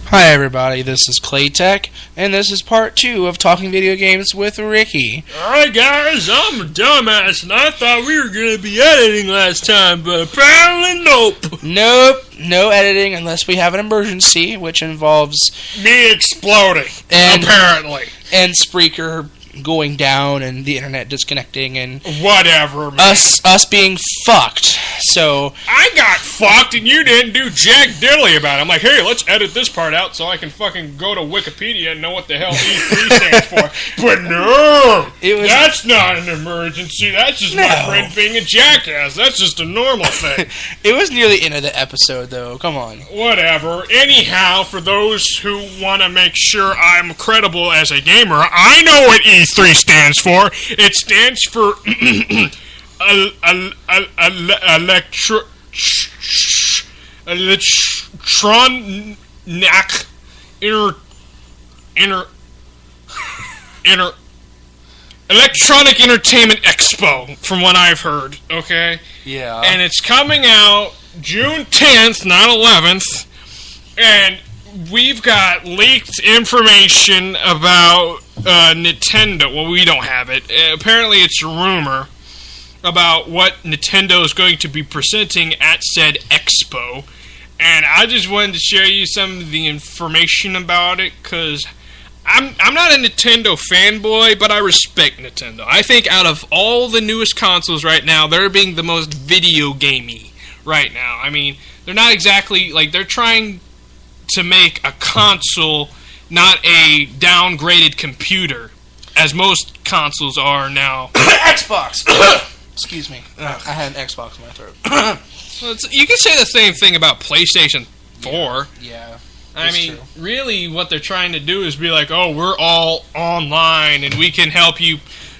Hi everybody, this is Claytech, and this is part 2 of Talking Video Games with Ricky. Alright guys, I'm a dumbass, and I thought we were going to be editing last time, but apparently nope. Nope, no editing unless we have an emergency, which involves me exploding, apparently. And Spreaker going down and the internet disconnecting and whatever, man. Us being fucked. So I got fucked and you didn't do jack diddly about it. I'm like, hey, let's edit this part out so I can fucking go to Wikipedia and know what the hell E3 stands for. But no, that's not an emergency. That's just my friend being a jackass. That's just a normal thing. It was near the end of the episode, though. Come on. Whatever. Anyhow, for those who want to make sure I'm credible as a gamer, I know what E3 stands for. It stands for Electronic Entertainment Expo, from what I've heard, okay? Yeah. And it's coming out June 10th, not 11th, and we've got leaked information about Nintendo. Well, we don't have it. Apparently, it's a rumor about what Nintendo is going to be presenting at said expo. And I just wanted to share you some of the information about it, because I'm not a Nintendo fanboy, but I respect Nintendo. I think out of all the newest consoles right now, they're being the most video gamey right now. I mean, they're not exactly, like, they're trying to make a console, not a downgraded computer, as most consoles are now. Xbox! Excuse me. I had an Xbox in my throat. Well, you can say the same thing about PlayStation 4. Yeah. I mean, really what they're trying to do is be like, oh, we're all online and we can help you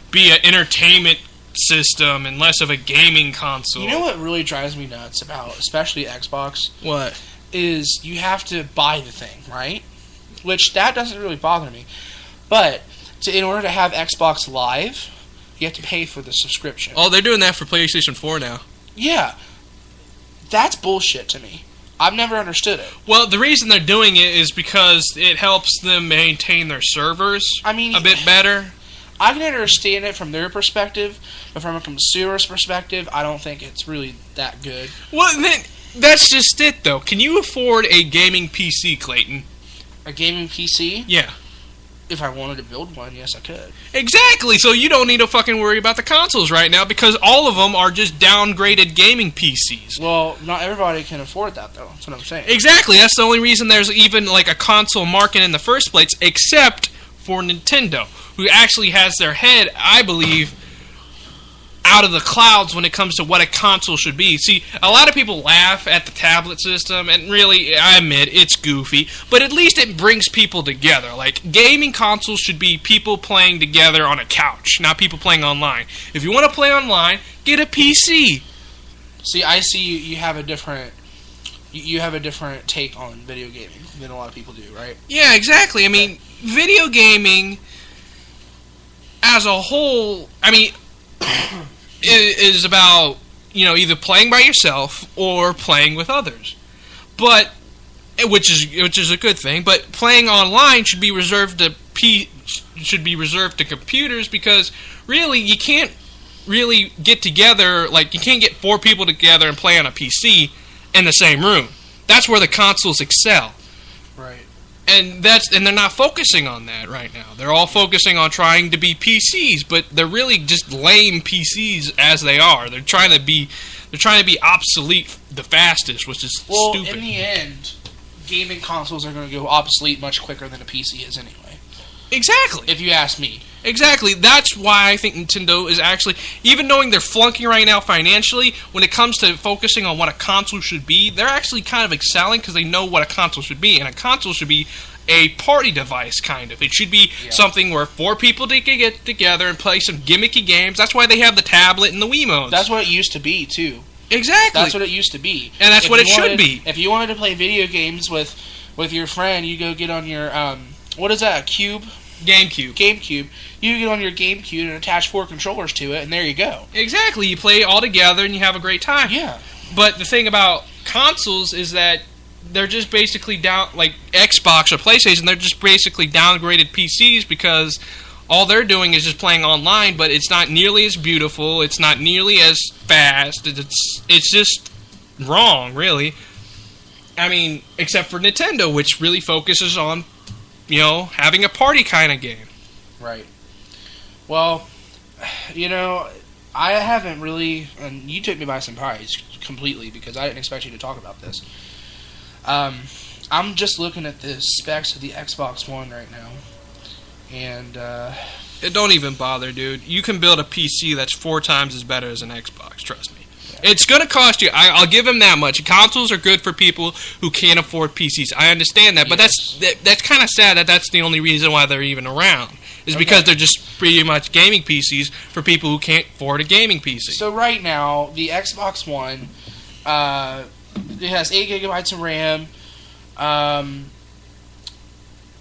be an entertainment system and less of a gaming console. You know what really drives me nuts about, especially Xbox? What? Is you have to buy the thing, right? Which, that doesn't really bother me. But, in order to have Xbox Live, you have to pay for the subscription. Oh, they're doing that for PlayStation 4 now. Yeah. That's bullshit to me. I've never understood it. Well, the reason they're doing it is because it helps them maintain their servers a bit better. I can understand it from their perspective, but from a consumer's perspective, I don't think it's really that good. Well, then, that's just it, though. Can you afford a gaming PC, Clayton? A gaming PC? Yeah. If I wanted to build one, yes, I could. Exactly, so you don't need to fucking worry about the consoles right now, because all of them are just downgraded gaming PCs. Well, not everybody can afford that, though. That's what I'm saying. Exactly, that's the only reason there's even, like, a console market in the first place, except for Nintendo, who actually has their head, I believe, out of the clouds when it comes to what a console should be. See, a lot of people laugh at the tablet system, and really, I admit, it's goofy, but at least it brings people together. Like, gaming consoles should be people playing together on a couch, not people playing online. If you want to play online, get a PC. See, I see you have a different... You have a different take on video gaming than a lot of people do, right? Yeah, exactly. I mean, video gaming as a whole, I mean... is about, you know, either playing by yourself or playing with others, but which is a good thing. But playing online should be reserved to computers, because really you can't really get together, like you can't get 4 people together and play on a PC in the same room. That's where the consoles excel. Right. And they're not focusing on that right now. They're all focusing on trying to be PCs, but they're really just lame PCs as they are. They're trying to be obsolete the fastest, which is stupid. Well, in the end, gaming consoles are going to go obsolete much quicker than a PC is anyway. Exactly. If you ask me. Exactly. That's why I think Nintendo is actually, even knowing they're flunking right now financially, when it comes to focusing on what a console should be, they're actually kind of excelling because they know what a console should be. And a console should be a party device, kind of. It should be something where 4 people can get together and play some gimmicky games. That's why they have the tablet and the Wiimotes. That's what it used to be, too. Exactly. That's what it used to be. And that's what it should be. If you wanted to play video games with your friend, you go get on your, what is that, a Cube? GameCube. You get on your GameCube and attach 4 controllers to it, and there you go. Exactly. You play all together and you have a great time. Yeah. But the thing about consoles is that they're just basically down, like Xbox or PlayStation, they're just basically downgraded PCs because all they're doing is just playing online, but it's not nearly as beautiful, it's not nearly as fast, it's just wrong, really. I mean, except for Nintendo, which really focuses on, having a party kind of game. Right. Well, I haven't really, and you took me by surprise completely because I didn't expect you to talk about this. I'm just looking at the specs of the Xbox One right now, and it don't even bother, dude. You can build a PC that's 4 times as better as an Xbox. Trust me. Yeah. It's gonna cost you. I'll give them that much. Consoles are good for people who can't afford PCs. I understand that, but that's kind of sad that that's the only reason why they're even around. Is because they're just pretty much gaming PCs for people who can't afford a gaming PC. So right now, the Xbox One, it has 8 gigabytes of RAM.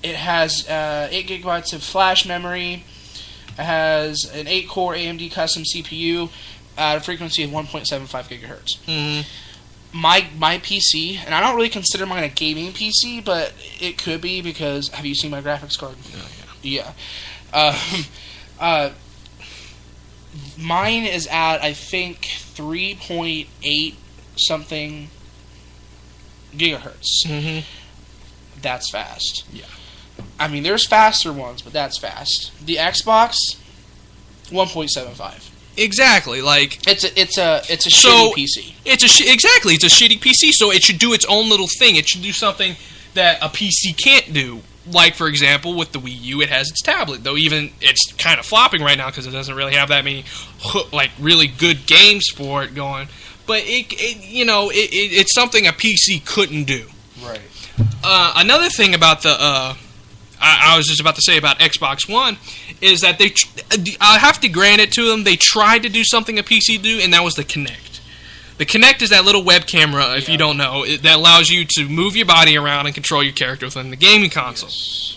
It has 8 gigabytes of flash memory. It has an 8-core AMD custom CPU at a frequency of 1.75 gigahertz. Mm-hmm. My PC, and I don't really consider mine a gaming PC, but it could be because, have you seen my graphics card? Oh, yeah. Mine is at, I think, 3.8 something gigahertz. Mm-hmm. That's fast. Yeah. I mean, there's faster ones, but that's fast. The Xbox, 1.75. Exactly, like it's a shitty PC. It's a shitty PC. So it should do its own little thing. It should do something that a PC can't do. Like, for example, with the Wii U, it has its tablet. Though even it's kind of flopping right now because it doesn't really have that many, really good games for it going. But it's something a PC couldn't do. Right. Another thing about the I was just about to say about Xbox One is that I have to grant it to them. They tried to do something a PC do, and that was the Kinect. The Kinect is that little web camera, if you don't know, that allows you to move your body around and control your character within the gaming console. Yes.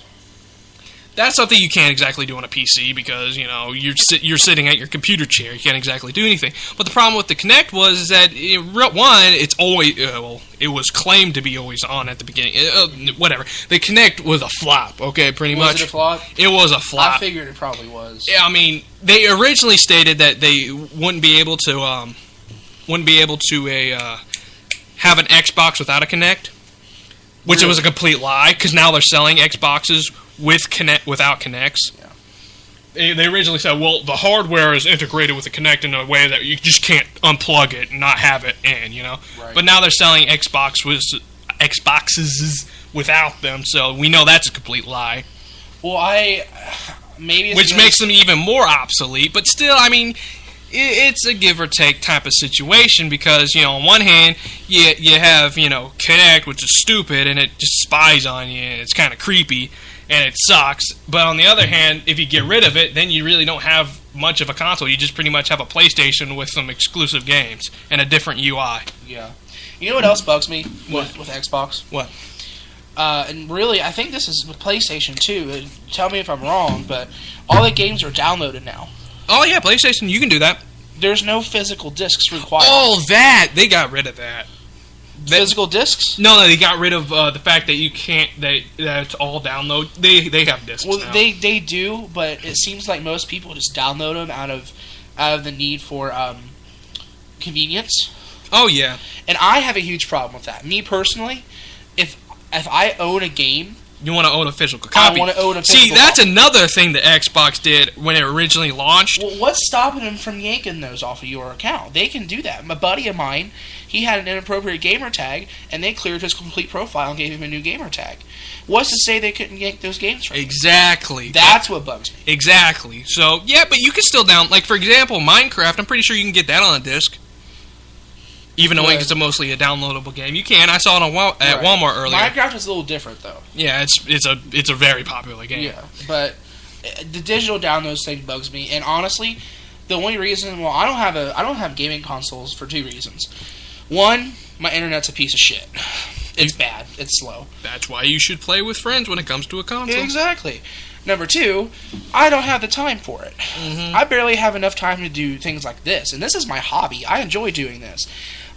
That's something you can't exactly do on a PC because, you're sitting at your computer chair. You can't exactly do anything. But the problem with the Kinect was that, it's always, it was claimed to be always on at the beginning. Whatever. The Kinect was a flop, okay, pretty much. Was it a flop? It was a flop. I figured it probably was. Yeah, I mean, they originally stated that they wouldn't be able to have an Xbox without a Kinect, which was a complete lie because now they're selling Xboxes without Kinects. Yeah. They originally said, well, the hardware is integrated with the Kinect in a way that you just can't unplug it and not have it in, Right. But now they're selling Xboxes without them, so we know that's a complete lie. Well, which makes them even more obsolete, but still, I mean, it's a give or take type of situation because, on one hand, you have, Kinect, which is stupid, and it just spies on you, and it's kind of creepy, and it sucks. But on the other hand, if you get rid of it, then you really don't have much of a console. You just pretty much have a PlayStation with some exclusive games and a different UI. Yeah. You know what else bugs me with Xbox? What? And really, I think this is with PlayStation too. Tell me if I'm wrong, but all the games are downloaded now. Oh yeah, PlayStation, you can do that. There's no physical discs required. Oh, that! They got rid of that. Physical discs? No, they got rid of the fact that you can't. That it's all download. They have discs. Well, now. they do, but it seems like most people just download them out of the need for convenience. Oh yeah. And I have a huge problem with that. Me personally, if I own a game, you want to own a physical copy. I want to own a physical See, that's copy. another thing that Xbox did when it originally launched. Well, what's stopping them from yanking those off of your account? They can do that. A buddy of mine, he had an inappropriate gamer tag, and they cleared his complete profile and gave him a new gamer tag. What's to say they couldn't yank those games from him? Exactly. That's what bugs me. Exactly. So, yeah, but you can still like, for example, Minecraft, I'm pretty sure you can get that on a disc. Even though it's mostly a downloadable game, you can. I saw it at Walmart earlier. Minecraft is a little different, though. Yeah, it's a very popular game. Yeah, but the digital downloads thing bugs me. And honestly, the only reason, I don't have gaming consoles for 2 reasons. One, my internet's a piece of shit. It's bad. It's slow. That's why you should play with friends when it comes to a console. Exactly. Number 2, I don't have the time for it. Mm-hmm. I barely have enough time to do things like this, and this is my hobby. I enjoy doing this.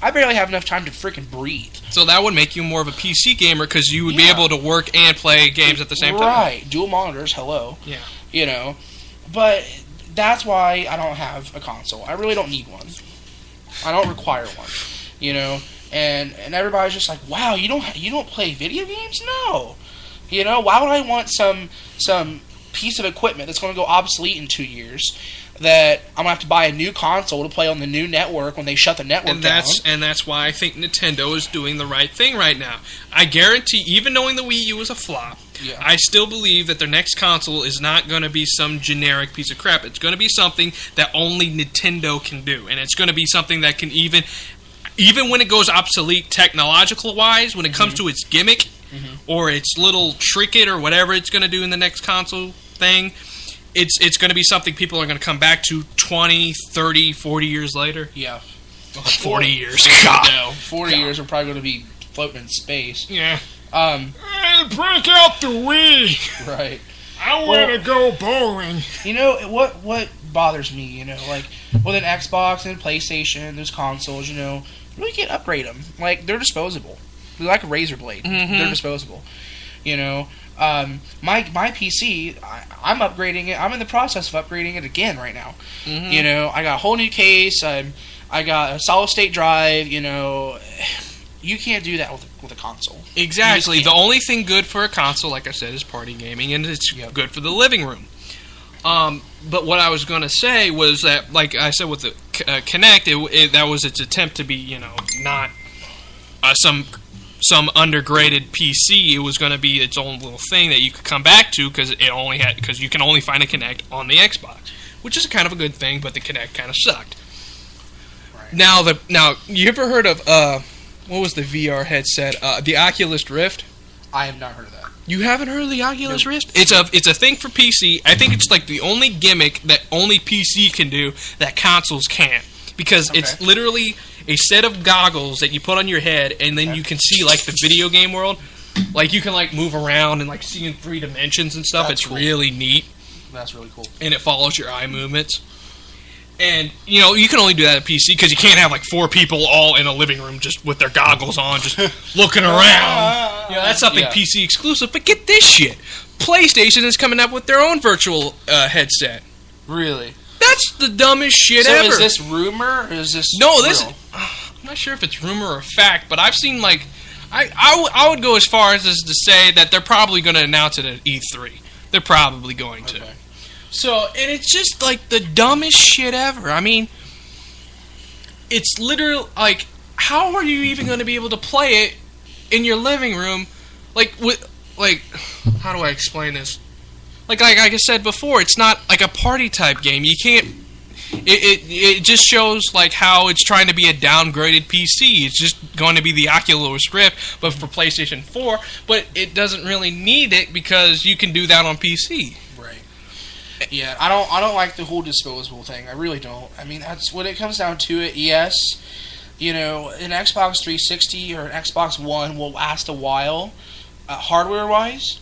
I barely have enough time to freaking breathe. So that would make you more of a PC gamer because you would be able to work and play games at the same time. Right. Dual monitors, hello. Yeah. You know, but that's why I don't have a console. I really don't need one. I don't require one. You know, and everybody's just like, wow, you don't play video games? No. You know, why would I want some piece of equipment that's going to go obsolete in 2 years that I'm going to have to buy a new console to play on the new network when they shut the network down? And that's why I think Nintendo is doing the right thing right now. I guarantee, even knowing the Wii U was a flop, I still believe that their next console is not going to be some generic piece of crap. It's going to be something that only Nintendo can do. And it's going to be something that can even when it goes obsolete technological-wise, when it comes to its gimmick, or its little trinket or whatever it's going to do in the next console thing, it's going to be something people are going to come back to 20, 30, 40 years later. Yeah. 40 years. God. No, 40 years we're probably going to be floating in space. Yeah. Hey, break out the Wii! Right. I want to go bowling. You know, what bothers me, you know, like, with an Xbox and PlayStation, those consoles, you know, really can't upgrade them. Like, they're disposable. They're like a razor blade. They're disposable. You know, my PC, I'm upgrading it. I'm in the process of upgrading it again right now. You know, I got a whole new case. I got a solid state drive. You know, you can't do that with a console. Exactly. The only thing good for a console, like I said, is party gaming, and it's good for the living room. But what I was going to say was that, like I said, with the Kinect, that was its attempt to be, you know, not some undergraded PC. It was going to be its own little thing that you could come back to because you can only find a Kinect on the Xbox, which is kind of a good thing. But the Kinect kind of sucked. Right. Now you ever heard of what was the VR headset? The Oculus Rift. I have not heard of that. You haven't heard of the Oculus Rift? It's a thing for PC. I think it's like the only gimmick that only PC can do that consoles can't. Because it's literally a set of goggles that you put on your head, and then you can see like the video game world. Like you can like move around and like see in 3 dimensions and stuff. It's really neat. That's really cool. And it follows your eye movements. And you know you can only do that at PC because you can't have like 4 people all in a living room just with their goggles on, just looking around. You know, that's something PC exclusive. But get this shit, PlayStation is coming up with their own virtual headset. Really? That's the dumbest shit ever. So is this rumor or is this real? I'm not sure if it's rumor or fact, but I've seen like I would go as far as to say that they're probably going to announce it at E3. They're probably going to. So, and it's just like the dumbest shit ever. I mean, it's literally like, how are you even going to be able to play it in your living room? Like, how do I explain this? Like I said before, it's not like a party type game. You can't. It just shows like how it's trying to be a downgraded PC. It's just going to be the Oculus Rift, but for PlayStation 4. But it doesn't really need it because you can do that on PC. Right. Yeah, I don't like the whole disposable thing. I really don't. I mean, that's when it comes down to it. Yes, you know, an Xbox 360 or an Xbox One will last a while, hardware wise.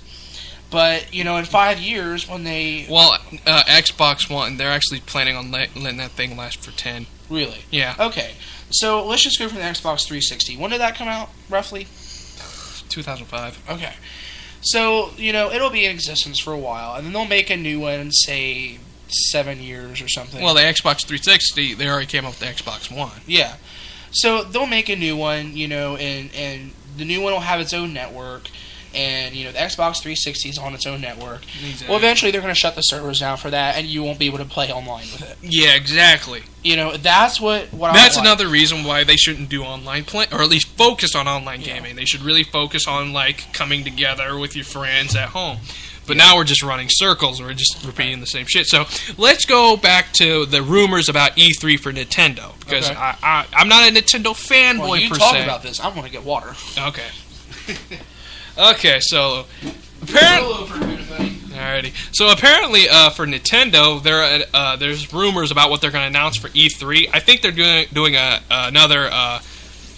But, you know, in 5 years, when they... Well, Xbox One, they're actually planning on letting that thing last for 10. Really? Yeah. Okay. So, let's just go from the Xbox 360. When did that come out, roughly? 2005. Okay. So, you know, it'll be in existence for a while, and then they'll make a new one in, say, 7 years or something. Well, the Xbox 360, they already came up with the Xbox One. Yeah. So, they'll make a new one, you know, and the new one will have its own network. And, you know, the Xbox 360 is on its own network. Exactly. Well, eventually they're going to shut the servers down for that, and you won't be able to play online with it. Yeah, exactly. You know, that's what That's another reason why they shouldn't do online play, or at least focus on online gaming. They should really focus on, like, coming together with your friends at home. But now we're just running circles. We're just repeating the same shit. So let's go back to the rumors about E3 for Nintendo. Because I'm not a Nintendo fanboy, you per se. talk about this. I want to get water. Okay. Okay, so apparently, alrighty. So apparently, for Nintendo, there's rumors about what they're going to announce for E3. I think they're doing another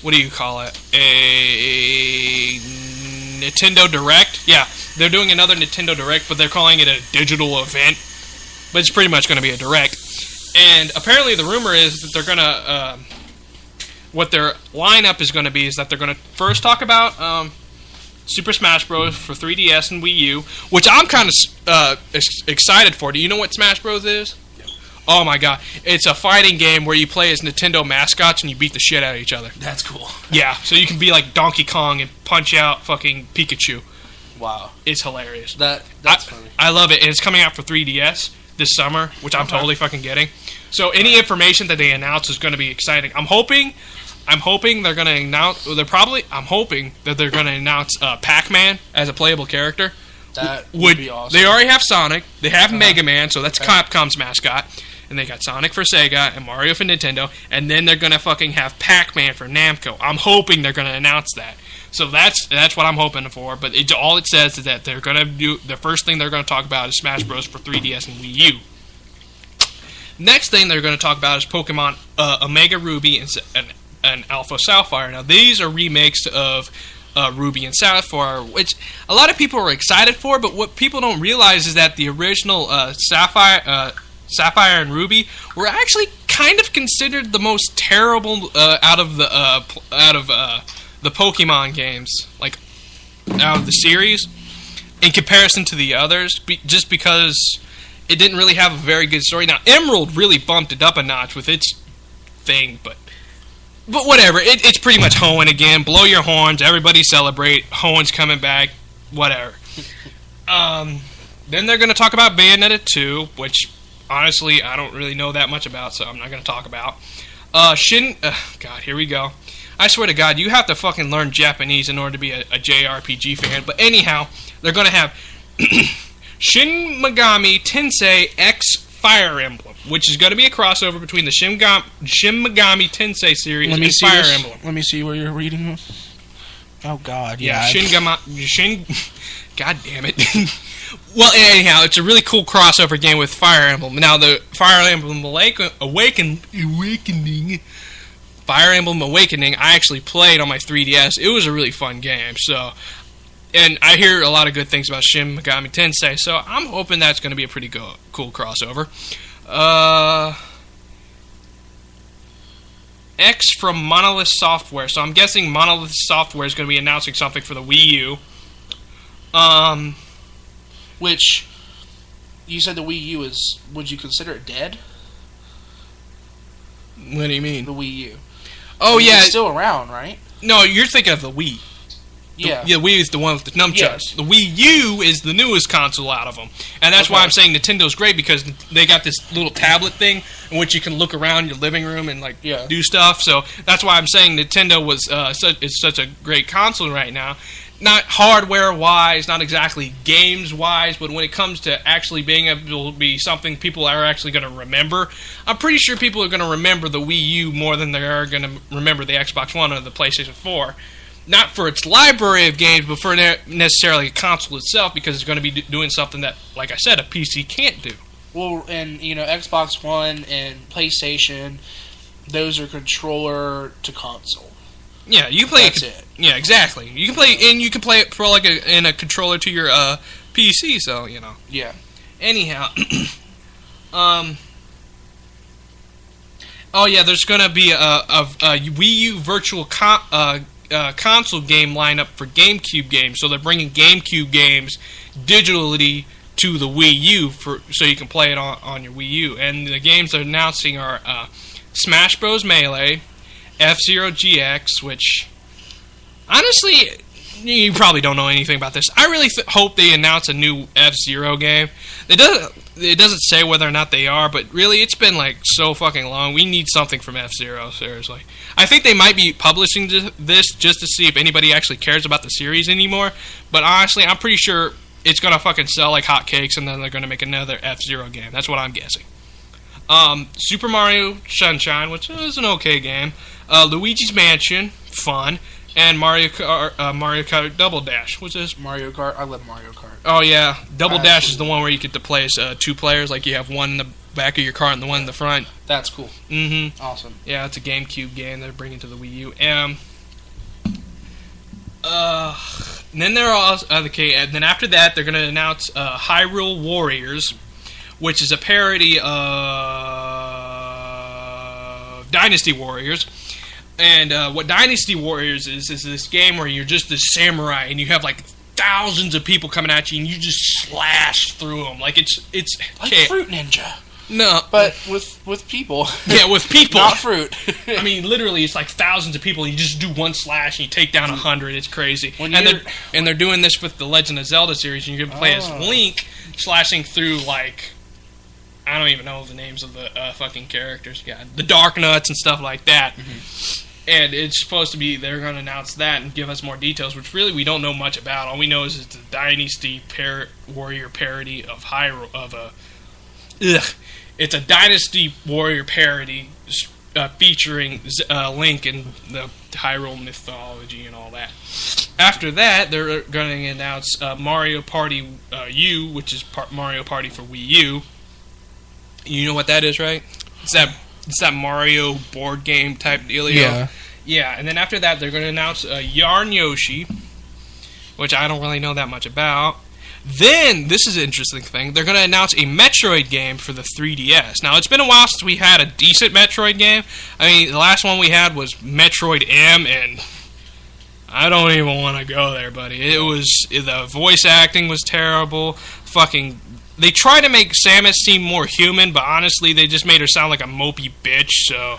what do you call it? A Nintendo Direct. Yeah, they're doing another Nintendo Direct, but they're calling it a digital event. But it's pretty much going to be a Direct. And apparently, the rumor is that they're going to what their lineup is going to be is that they're going to first talk about Super Smash Bros. For 3DS and Wii U, which I'm kind of excited for. Do you know what Smash Bros. Is? Yeah. Oh my god. It's a fighting game where you play as Nintendo mascots and you beat the shit out of each other. That's cool. Yeah, so you can be like Donkey Kong and punch out fucking Pikachu. Wow. It's hilarious. That's funny. I love it, and it's coming out for 3DS this summer, which I'm totally fucking getting. So any information that they announce is going to be exciting. I'm hoping they're going to announce. I'm hoping that they're going to announce Pac-Man as a playable character. That would be awesome. They already have Sonic. They have Mega Man, so that's Capcom's mascot. And they got Sonic for Sega and Mario for Nintendo. And then they're going to fucking have Pac-Man for Namco. I'm hoping they're going to announce that. So that's what I'm hoping for. But all it says is that they're going to do the first thing they're going to talk about is Smash Bros. For 3DS and Wii U. Next thing they're going to talk about is Pokemon Omega Ruby and Alpha Sapphire. Now these are remakes of Ruby and Sapphire, which a lot of people are excited for. But what people don't realize is that the original Sapphire and Ruby were actually kind of considered the most terrible out of the Pokemon games, like out of the series, in comparison to the others, just because it didn't really have a very good story. Now Emerald really bumped it up a notch with its thing, but whatever. It's pretty much Hoenn again. Blow your horns, everybody celebrate. Hoenn's coming back. Whatever. Then they're going to talk about Bayonetta 2, which honestly I don't really know that much about, so I'm not going to talk about. God, here we go. I swear to God, you have to fucking learn Japanese in order to be a JRPG fan. But anyhow, they're going to have Shin Megami Tensei X Fire Emblem, which is going to be a crossover between the Shin Megami Tensei series and Fire Emblem. Let me see where you're reading. Oh God, yeah. Shin. God damn it. Well, anyhow, it's a really cool crossover game with Fire Emblem. Now, the Fire Emblem Awakening, I actually played on my 3DS. It was a really fun game. So, and I hear a lot of good things about Shin Megami Tensei. So I'm hoping that's going to be a pretty cool crossover. X from Monolith Software. So I'm guessing Monolith Software is going to be announcing something for the Wii U. Which, you said the Wii U is, would you consider it dead? What do you mean? The Wii U. Oh, yeah. It's still around, right? No, you're thinking of the Wii. Yeah. The Wii is the one with the nunchucks. Yes. The Wii U is the newest console out of them. And that's why I'm saying Nintendo's great, because they got this little tablet thing in which you can look around your living room and do stuff. So that's why I'm saying Nintendo is such a great console right now. Not hardware-wise, not exactly games-wise, but when it comes to actually being able to be something people are actually going to remember, I'm pretty sure people are going to remember the Wii U more than they are going to remember the Xbox One or the PlayStation 4. Not for its library of games, but for necessarily a console itself, because it's going to be doing something that, like I said, a PC can't do. Well, and, Xbox One and PlayStation, those are controller to console. Yeah, you play. That's it. Yeah, exactly. You can play, and you can play it for in a controller to your PC. So Yeah. Anyhow, oh yeah, there's gonna be a Wii U virtual console game lineup for GameCube games. So they're bringing GameCube games digitally to the Wii U so you can play it on your Wii U. And the games they're announcing are Smash Bros. Melee, F-Zero GX, which, honestly, you probably don't know anything about this. I really hope they announce a new F-Zero game. It doesn't say whether or not they are, but really, it's been, so fucking long. We need something from F-Zero, seriously. I think they might be publishing this just to see if anybody actually cares about the series anymore, but honestly, I'm pretty sure it's gonna fucking sell like hotcakes, and then they're gonna make another F-Zero game. That's what I'm guessing. Super Mario Sunshine, which is an okay game. Luigi's Mansion, fun, and Mario Kart Double Dash, which is Mario Kart. I love Mario Kart. Oh yeah, Double Dash is the one where you get to play as 2 players. Like you have one in the back of your car and the one in the front. That's cool. Mm-hmm. Awesome. Yeah, it's a GameCube game they're bringing to the Wii U. And then there are and then after that they're going to announce Hyrule Warriors, which is a parody of Dynasty Warriors. And what Dynasty Warriors is this game where you're just this samurai and you have like thousands of people coming at you and you just slash through them like it's like Fruit Ninja. No, but with people. Yeah, with people, not fruit. I mean, literally, it's like thousands of people. You just do one slash and you take down 100. It's crazy. And they're doing this with the Legend of Zelda series. And you can play as Link slashing through like I don't even know the names of the fucking characters. Yeah, the Dark Nuts and stuff like that. Mm-hmm. And it's supposed to be, they're going to announce that and give us more details, which really we don't know much about. All we know is it's a Dynasty Warrior parody of Hyrule, it's a Dynasty Warrior parody featuring Link and the Hyrule mythology and all that. After that, they're going to announce Mario Party U, which is Mario Party for Wii U. You know what that is, right? It's that Mario board game type dealio. Yeah. Yeah, and then after that, they're going to announce Yarn Yoshi, which I don't really know that much about. Then, this is an interesting thing, they're going to announce a Metroid game for the 3DS. Now, it's been a while since we had a decent Metroid game. I mean, the last one we had was Metroid M, and I don't even want to go there, buddy. The voice acting was terrible. They tried to make Samus seem more human, but honestly, they just made her sound like a mopey bitch, so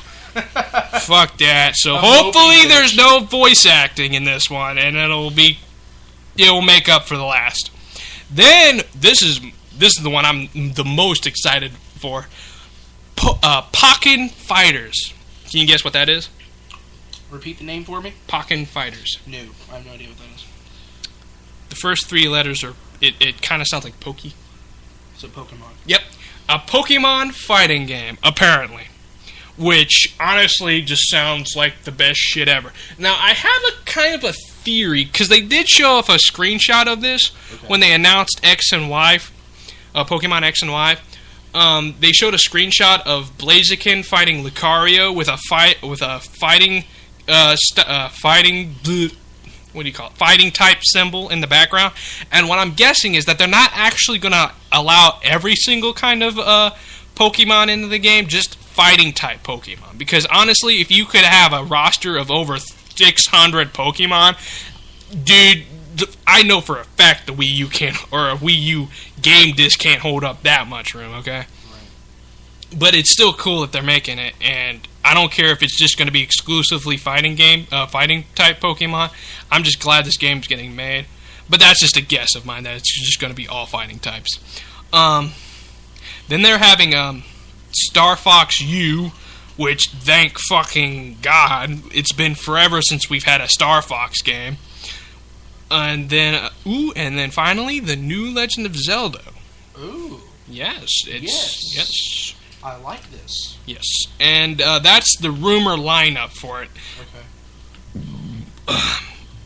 fuck that. So hopefully there's no voice acting in this one, and it'll make up for the last. Then, this is the one I'm the most excited for. Pokken Fighters. Can you guess what that is? Repeat the name for me? Pokken Fighters. No, I have no idea what that is. The first three letters are, it kind of sounds like Pokey. So Pokemon. Yep. A Pokemon fighting game, apparently. Which, honestly, just sounds like the best shit ever. Now, I have a kind of a theory, because they did show off a screenshot of this when they announced X and Y, Pokemon X and Y. They showed a screenshot of Blaziken fighting Lucario with a fighting type symbol in the background. And what I'm guessing is that they're not actually going to allow every single kind of Pokemon into the game, just fighting type Pokemon. Because honestly, if you could have a roster of over 600 Pokemon, dude, I know for a fact the Wii U can't, or a Wii U game disc can't hold up that much room, okay? Right. But it's still cool that they're making it, and I don't care if it's just going to be exclusively fighting type Pokemon. I'm just glad this game's getting made. But that's just a guess of mine, that it's just going to be all fighting types. Then they're having Star Fox U, which, thank fucking God, it's been forever since we've had a Star Fox game. And then finally, the new Legend of Zelda. Ooh. Yes. Yes. I like this. Yes. And that's the rumor lineup for it. Okay.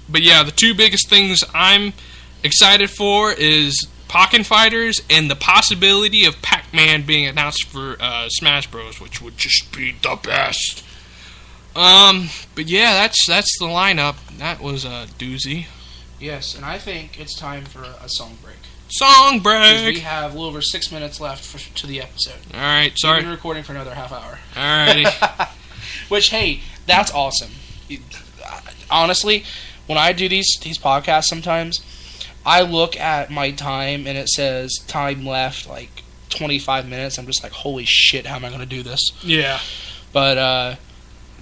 But yeah, the two biggest things I'm excited for is Pokken Fighters and the possibility of Pac-Man being announced for Smash Bros, which would just be the best. But yeah, that's the lineup. That was a doozy. Yes, and I think it's time for a song break. Song break! We have a little over 6 minutes left to the episode. Alright, sorry. We've been recording for another half hour. Alrighty. Which, hey, that's awesome. Honestly, when I do these podcasts sometimes, I look at my time and it says time left, like 25 minutes. I'm just like, holy shit, how am I going to do this? Yeah. But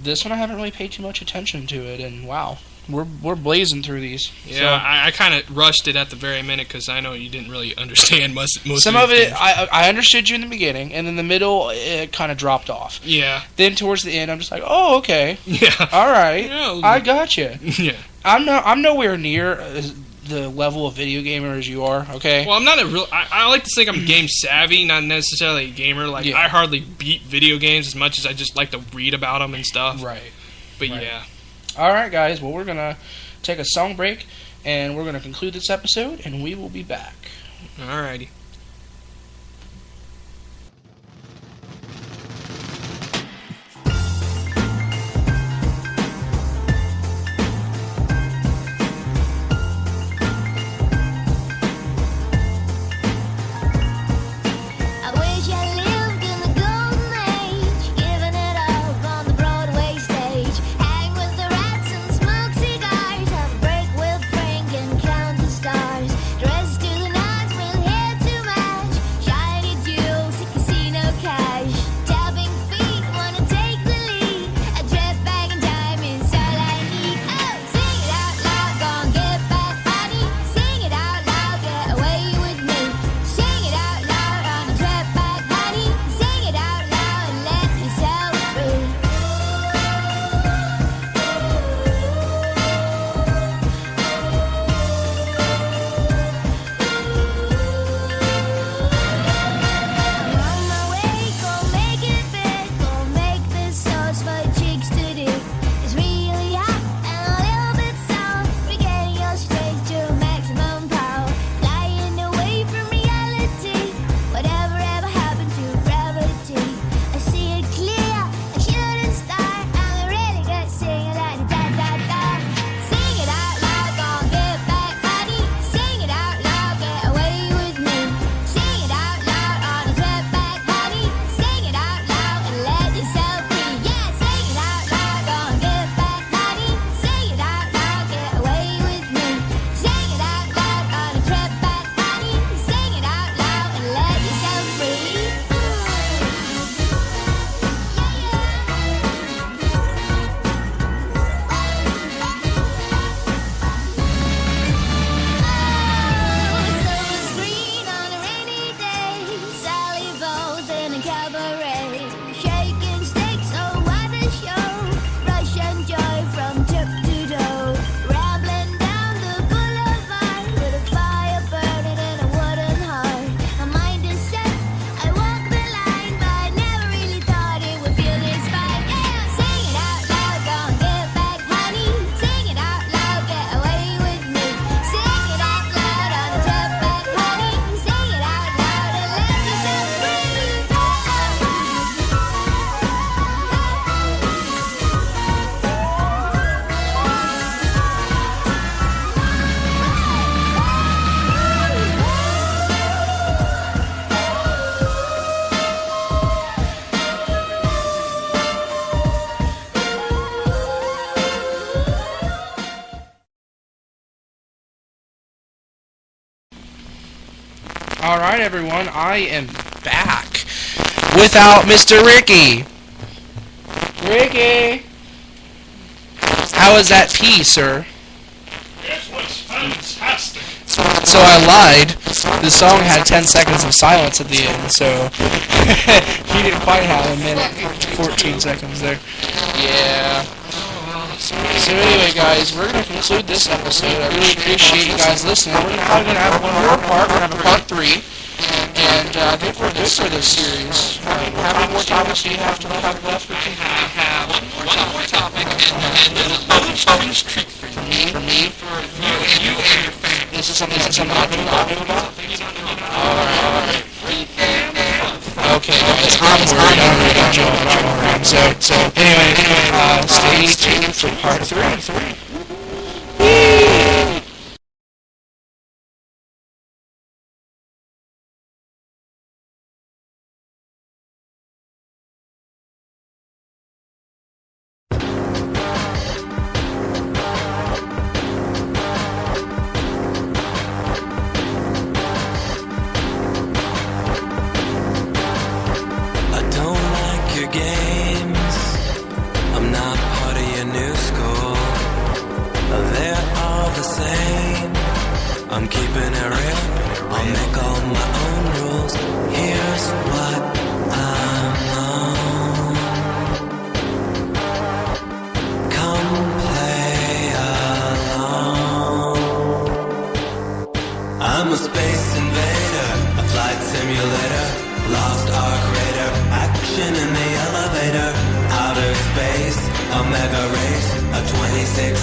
this one I haven't really paid too much attention to it, and wow. We're blazing through these. Yeah, so, I kind of rushed it at the very minute because I know you didn't really understand most some of it. I understood you in the beginning, and in the middle it kind of dropped off. Yeah. Then towards the end, I'm just like, oh, okay. Yeah. All right. Yeah. I got you. Yeah. I'm nowhere near the level of video gamer as you are. Okay. Well, I'm not a real. I like to think I'm game savvy, not necessarily a gamer. Like I hardly beat video games as much as I just like to read about them and stuff. Right. But right. Yeah. Alright guys, well we're going to take a song break and we're going to conclude this episode and we will be back. Alrighty. Alright, everyone, I am back without Mr. Ricky. Ricky! How was that pee, sir? It was fantastic. So I lied. The song had 10 seconds of silence at the end, so he didn't quite have a minute, 14 seconds there. Yeah. So anyway, guys, we're going to conclude this episode. I really appreciate you guys listening. We're probably going to have one more part. We're going to have a part 3. And I think we're good for this series. How many more topics do you have to have left? I have one more topic, and a little bonus treat for you. For me? For you and your family. This is something I knew about? Alright. Okay, guys, I'm worried. So anyway, stay tuned for part 3. Games, I'm not part of your new school. They're all the same. I'm keeping it real. I'll make all my own rules. Here's what I know. Come play along. I'm a space invader, a flight simulator, lost ark raider, action in the elevator, outer space, a mega race, a 2600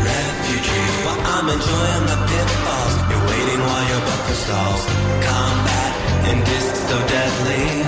refugee. Well, I'm enjoying the pitfalls, you're waiting while your buffer stalls. Combat and discs so deadly,